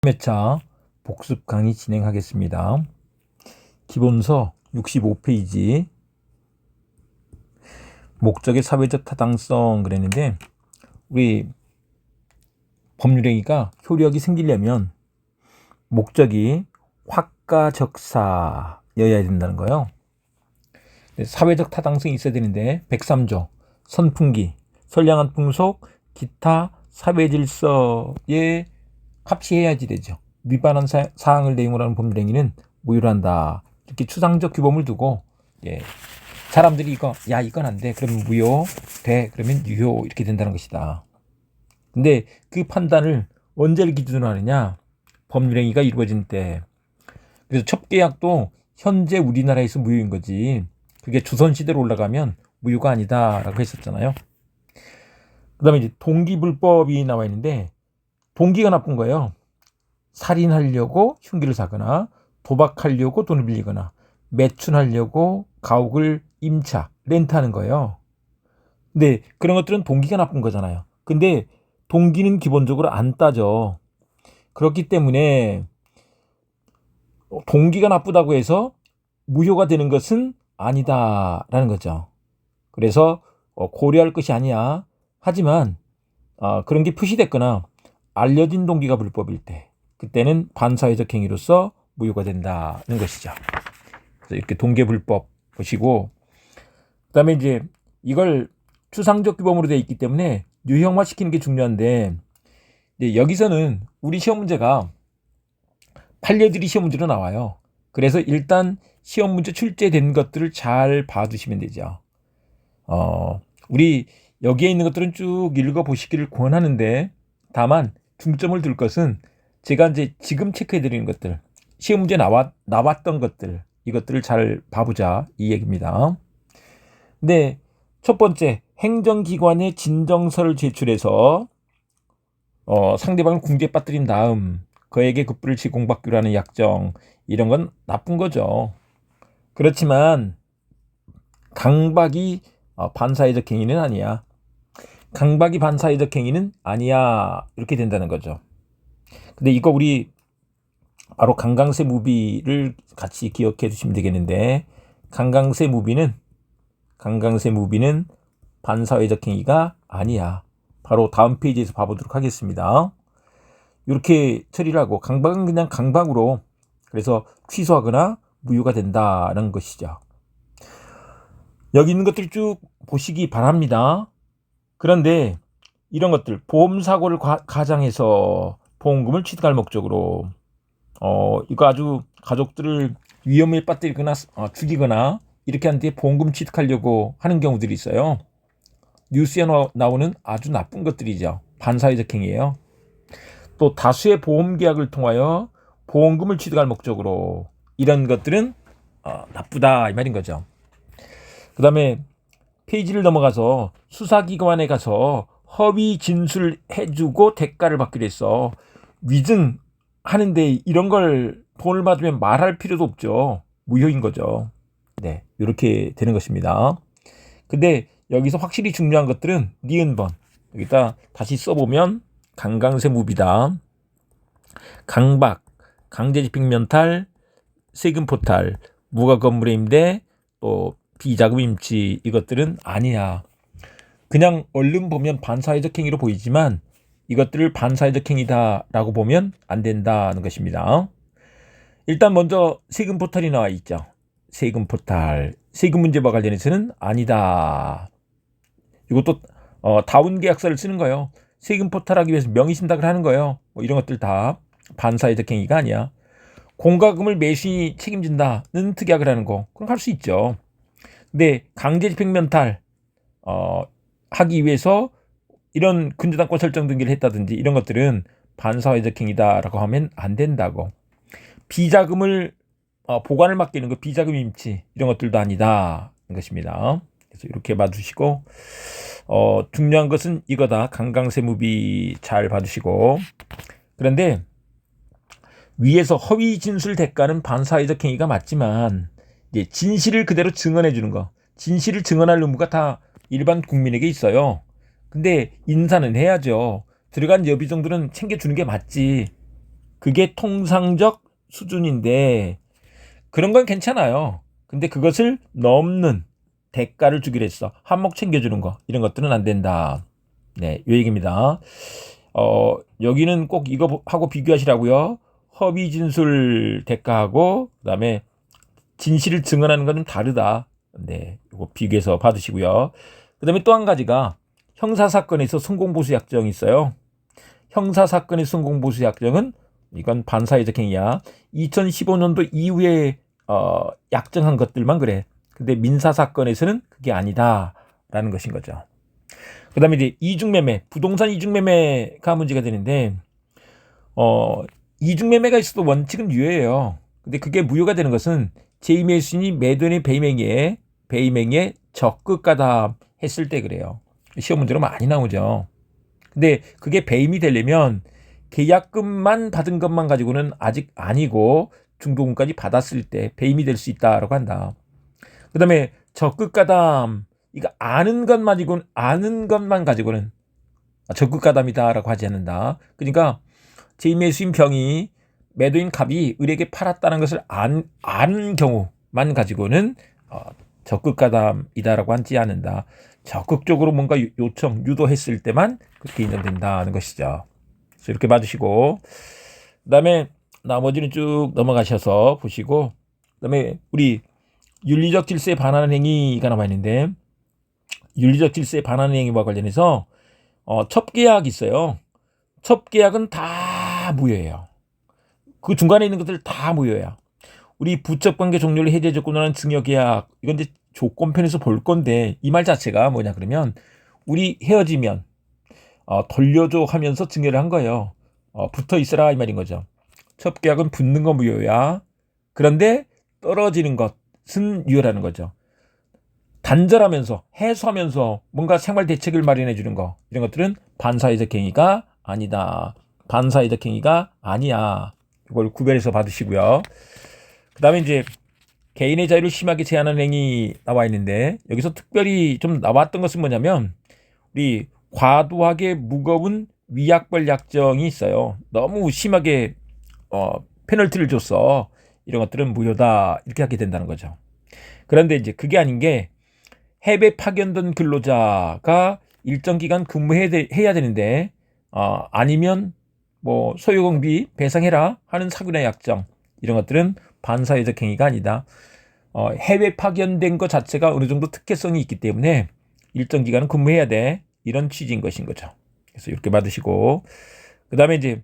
3회차 복습 강의 진행하겠습니다. 기본서 65페이지 목적의 사회적 타당성 그랬는데, 우리 법률행위가 효력이 생기려면 목적이 확가적사여야 된다는 거예요. 사회적 타당성이 있어야 되는데 103조 선풍기, 선량한 풍속, 기타 사회질서에 합치해야지 되죠. 위반한 사항을 내용으로 하는 법률행위는 무효로 한다. 이렇게 추상적 규범을 두고, 사람들이 이건 안 돼. 그러면 무효, 돼. 그러면 유효. 이렇게 된다는 것이다. 근데 그 판단을 언제를 기준으로 하느냐? 법률행위가 이루어진 때. 그래서 첩계약도 현재 우리나라에서 무효인 거지. 그게 조선시대로 올라가면 무효가 아니다라고 했었잖아요. 그 다음에 이제 동기불법이 나와 있는데, 동기가 나쁜 거예요. 살인하려고 흉기를 사거나, 도박하려고 돈을 빌리거나, 매춘하려고 가옥을 임차, 렌트하는 거예요. 근데 그런 것들은 동기가 나쁜 거잖아요. 근데 동기는 기본적으로 안 따져. 그렇기 때문에 동기가 나쁘다고 해서 무효가 되는 것은 아니다라는 거죠. 그래서 고려할 것이 아니야. 하지만 그런 게 표시됐거나 알려진 동기가 불법일 때, 그때는 반사회적 행위로서 무효가 된다는 것이죠. 그래서 이렇게 동계불법 보시고, 그다음에 이제 이걸 추상적 규범으로 되어 있기 때문에 유형화 시키는 게 중요한데, 이제 여기서는 우리 시험 문제가 판례들이 시험 문제로 나와요. 그래서 일단 시험 문제 출제된 것들을 잘 봐두시면 되죠. 우리 여기에 있는 것들은 쭉 읽어보시기를 권하는데, 다만 중점을 둘 것은 제가 이제 지금 체크해 드리는 것들, 시험 문제 나왔던 것들, 이것들을 잘 봐보자 이 얘기입니다. 근데 첫 번째, 행정기관에 진정서를 제출해서 상대방을 궁지에 빠뜨린 다음 그에게 급부를 제공받기로 하는 약정, 이런 건 나쁜 거죠. 그렇지만 강박이 반사회적 행위는 아니야. 강박이 반사회적 행위는 아니야. 이렇게 된다는 거죠. 근데 이거 우리 바로 강강세 무비를 같이 기억해 주시면 되겠는데, 강강세 무비는 반사회적 행위가 아니야. 바로 다음 페이지에서 봐보도록 하겠습니다. 이렇게 처리를 하고, 강박은 그냥 강박으로, 그래서 취소하거나 무효가 된다는 것이죠. 여기 있는 것들 쭉 보시기 바랍니다. 그런데 이런 것들, 보험사고를 가장해서 보험금을 취득할 목적으로 이거 아주 가족들을 위험에 빠뜨리거나 죽이거나 이렇게 하는데 보험금 취득하려고 하는 경우들이 있어요. 뉴스에 나오는 아주 나쁜 것들이죠. 반사회적 행위예요. 또 다수의 보험 계약을 통하여 보험금을 취득할 목적으로, 이런 것들은 나쁘다 이 말인 거죠. 그 다음에 페이지를 넘어가서 수사기관에 가서 허위 진술해주고 대가를 받기로 했어. 위증하는데 이런 걸 돈을 받으면 말할 필요도 없죠. 무효인 거죠. 네, 이렇게 되는 것입니다. 근데 여기서 확실히 중요한 것들은 니은번, 여기다 다시 써보면 강강세 무비다. 강박, 강제집행면탈, 세금 포탈, 무과 건물의 임대, 또 비자금 임치, 이것들은 아니야. 그냥 얼른 보면 반사회적 행위로 보이지만 이것들을 반사회적 행위다라고 보면 안 된다는 것입니다. 일단 먼저 세금 포탈이 나와 있죠. 세금 포탈, 세금 문제와 관련해서는 아니다. 이것도 다운 계약서를 쓰는 거예요. 세금 포탈하기 위해서 명의신탁을 하는 거예요. 이런 것들 다 반사회적 행위가 아니야. 공과금을 매수인이 책임진다는 특약을 하는 거, 그럼 할 수 있죠. 근데 강제집행면탈 하기 위해서 이런 근저당권 설정 등기를 했다든지 이런 것들은 반사회적 행위다라고 하면 안 된다고. 비자금을 보관을 맡기는 거, 비자금 임치, 이런 것들도 아니다는 것입니다. 그래서 이렇게 봐주시고, 중요한 것은 이거다. 강강세 무비 잘 봐주시고. 그런데 위에서 허위 진술 대가는 반사회적 행위가 맞지만, 이제 진실을 그대로 증언해 주는 거, 진실을 증언할 의무가 다 일반 국민에게 있어요. 근데 인사는 해야죠. 들어간 여비 정도는 챙겨주는 게 맞지. 그게 통상적 수준인데 그런 건 괜찮아요. 근데 그것을 넘는 대가를 주기로 했어. 한몫 챙겨주는 거 이런 것들은 안 된다. 네, 요 얘기입니다. 여기는 꼭 이거 하고 비교하시라고요. 허위 진술 대가하고 그다음에 진실을 증언하는 건 좀 다르다. 네, 이거 비교해서 받으시고요. 그다음에 또 한 가지가 형사 사건에서 성공보수 약정이 있어요. 형사 사건의 성공보수 약정은 이건 반사회적 행위야. 2015년도 이후에 약정한 것들만 그래. 근데 민사 사건에서는 그게 아니다라는 것인 거죠. 그다음에 이제 이중매매, 부동산 이중매매가 문제가 되는데 이중매매가 있어도 원칙은 유예해요. 근데 그게 무효가 되는 것은 제2매수인이 매도인의 배임행위에 적극 가담했을 때 그래요. 시험 문제로 많이 나오죠. 근데 그게 배임이 되려면 계약금만 받은 것만 가지고는 아직 아니고 중도금까지 받았을 때 배임이 될 수 있다라고 한다. 그다음에 적극 가담 이거 아는 것만 가지고는 적극 가담이다라고 하지 않는다. 그러니까 제2매수인 병이 매도인 갑이 을에게 팔았다는 것을 아는 경우만 가지고는 적극 가담이다라고 하지 않는다. 적극적으로 뭔가 요청, 유도했을 때만 그렇게 인정된다는 것이죠. 그래서 이렇게 봐주시고 그다음에 나머지는 쭉 넘어가셔서 보시고 그다음에 우리 윤리적 질서에 반하는 행위가 남아 있는데 윤리적 질서에 반하는 행위와 관련해서 첩계약이 있어요. 첩계약은 다 무효예요. 그 중간에 있는 것들 다 무효야. 우리 부적관계 종료를 해제 조건으로 하는 증여계약 이건 이제 조건편에서 볼 건데 이 말 자체가 뭐냐 그러면 우리 헤어지면 돌려줘 하면서 증여를 한 거예요. 붙어 있어라 이 말인 거죠. 첩계약은 붙는 건 무효야. 그런데 떨어지는 것은 유효라는 거죠. 단절하면서 해소하면서 뭔가 생활 대책을 마련해 주는 거 이런 것들은 반사회적 행위가 아니다. 반사회적 행위가 아니야. 이걸 구별해서 받으시고요. 그 다음에 이제 개인의 자유를 심하게 제한하는 행위 나와 있는데 여기서 특별히 좀 나왔던 것은 뭐냐면 우리 과도하게 무거운 위약벌 약정이 있어요. 너무 심하게 페널티를 줬어. 이런 것들은 무효다 이렇게 하게 된다는 거죠. 그런데 이제 그게 아닌 게 해외 파견된 근로자가 일정 기간 근무해야 되는데 아니면 뭐 소요공비 배상해라 하는 사규나 약정 이런 것들은 반사회적 행위가 아니다. 해외 파견된 것 자체가 어느 정도 특혜성이 있기 때문에 일정 기간은 근무해야 돼. 이런 취지인 것인 거죠. 그래서 이렇게 받으시고 그 다음에 이제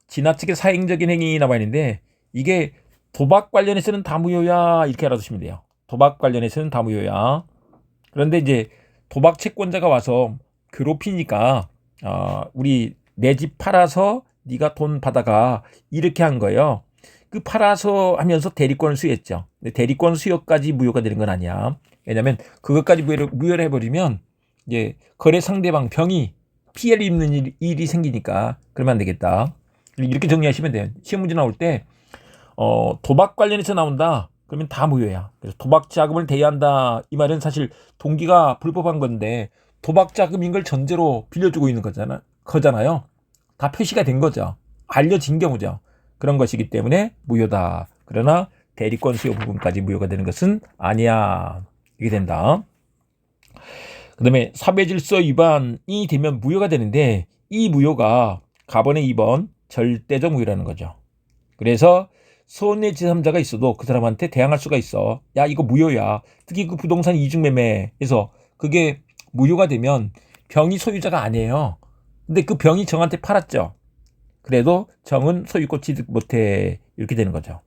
지나치게 사행적인 행위 나와 있는데 이게 도박 관련해서는 다 무효야 이렇게 알아두시면 돼요. 도박 관련해서는 다 무효야. 그런데 이제 도박 채권자가 와서 괴롭히니까 우리 내 집 팔아서 네가 돈 받아가 이렇게 한 거예요. 그 팔아서 하면서 대리권을 수여했죠. 근데 대리권 수여까지 무효가 되는 건 아니야. 왜냐하면 그것까지 무효를 해버리면 이제 거래 상대방 병이 피해를 입는 일이 생기니까 그러면 안 되겠다. 이렇게 정리하시면 돼요. 시험 문제 나올 때 도박 관련해서 나온다. 그러면 다 무효야. 그래서 도박 자금을 대여한다. 이 말은 사실 동기가 불법한 건데 도박 자금인 걸 전제로 빌려주고 있는 거잖아요. 다 표시가 된 거죠. 알려진 경우죠. 그런 것이기 때문에 무효다. 그러나 대리권 수요 부분까지 무효가 되는 것은 아니야. 이게 된다. 그 다음에 사회질서 위반이 되면 무효가 되는데 이 무효가 가번의 2번 절대적 무효라는 거죠. 그래서 손해 제3자가 있어도 그 사람한테 대항할 수가 있어. 야 이거 무효야. 특히 그 부동산 이중매매에서 그게 무효가 되면 병이 소유자가 아니에요. 근데 그 병이 정한테 팔았죠. 그래도 정은 소유권 취득 못해. 이렇게 되는 거죠.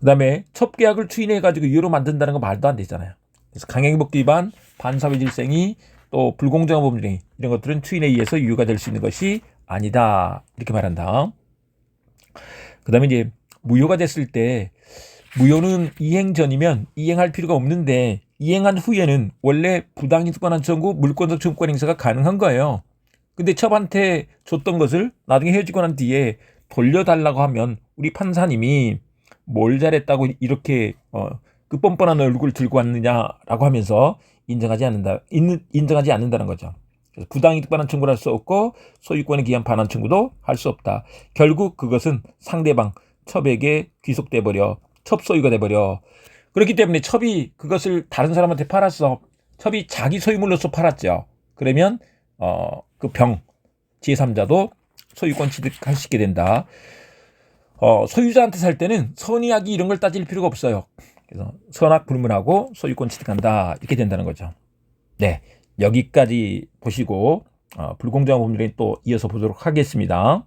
그 다음에 첩계약을 추인해가지고 유효로 만든다는 건 말도 안 되잖아요. 그래서 강행복도 위반, 반사회 질서행위, 또 불공정한 법률행위 이런 것들은 추인에 의해서 유효가 될 수 있는 것이 아니다. 이렇게 말한다. 그 다음에 이제 무효가 됐을 때 무효는 이행 전이면 이행할 필요가 없는데 이행한 후에는 원래 부당이득권한 청구, 물권적 청구권 행사가 가능한 거예요. 근데 첩한테 줬던 것을 나중에 헤어지고 난 뒤에 돌려달라고 하면 우리 판사님이 뭘 잘했다고 이렇게 그 뻔뻔한 얼굴 들고 왔느냐라고 하면서 인정하지 않는다는 거죠. 그래서 부당이득 반환 청구를 할 수 없고 소유권에 기한 반환 청구도 할 수 없다. 결국 그것은 상대방 첩에게 귀속돼 버려 첩소유가 돼 버려. 그렇기 때문에 첩이 그것을 다른 사람한테 팔았어. 첩이 자기 소유물로서 팔았죠. 그러면 그 병 제3자도 소유권 취득할 수 있게 된다. 소유자한테 살 때는 선의악이 이런 걸 따질 필요가 없어요. 그래서 선악 불문하고 소유권 취득한다 이렇게 된다는 거죠. 네, 여기까지 보시고 불공정한 법률에 또 이어서 보도록 하겠습니다.